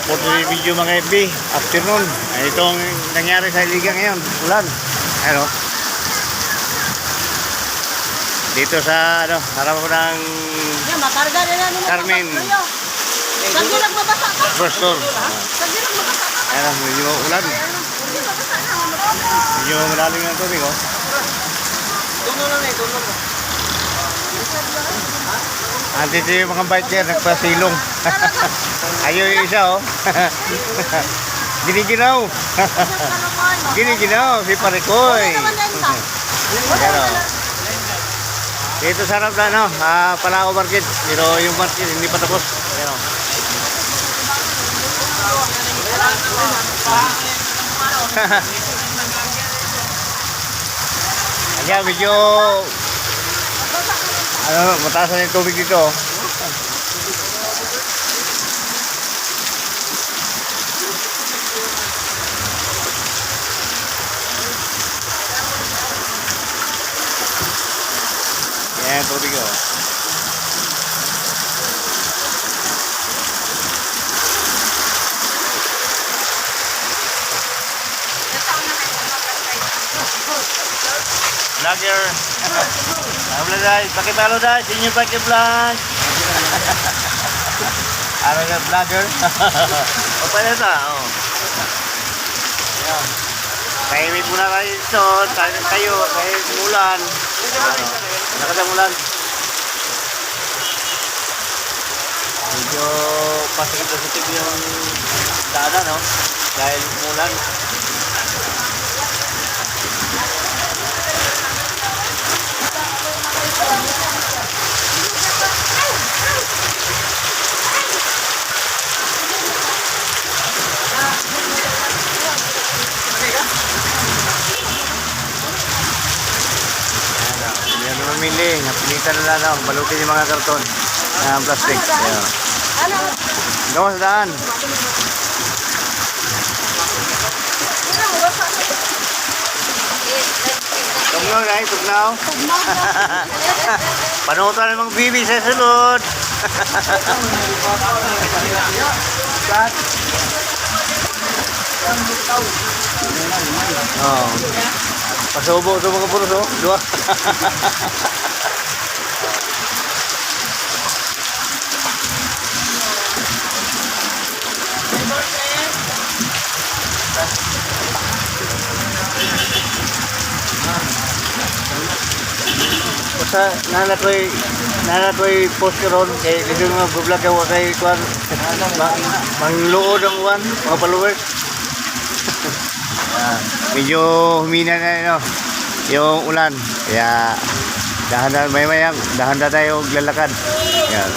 for the video mga FB, afternoon. Itong nangyari sa Iligan ngayon, ulan. Ano? Dito sa ano, harap ng makarga na naman. Carmen. Sagdi nagbabasa ka. First store. Sagdi nagbabasa ka. Ayan, medyo ulan. Hindi babasa na. Medyo malalim ng tubig, oh. Tuno lang eh, tuno mo. Andito yung mga biker, nagpasilong. Ayaw yung isa, oh. Giniginaw. Giniginaw, si Parikoy. Ayan, oh. Dito sa harap na, no, Palao Market. Pero yung market hindi pa tapos. Ayan, oh. Ayan, medyo ano, mataas na yung tubig dito, oh. Ayan, tubig, oh. Vlogger. Habla dahil, pakipalo dahil, senior pakip vlog. Ano na vlogger? O pala ito, oh. Ayan. Kahimik muna tayo dito, tayo, kahit mulan. Nakatang mulan. Medyo pasakit na sa tip yung daanan, no? Dahil mulan. Yan na mamili. Napilitan na lang. Balutin yung mga karton na plastic. Ayan. Gawa sa daan. Tugnaw guys, tugnaw. Panutan ng mga bibi sa sulod. Oh. Pasubo ito mga puros, oh. Dua. Basta nanatoy post karon kay dito mga vlog ka kay kwan mangluod ang uwan mga followers. Medyo humina na, no, yung ulan, kaya dahan-dahan tayo lalakad. Yan.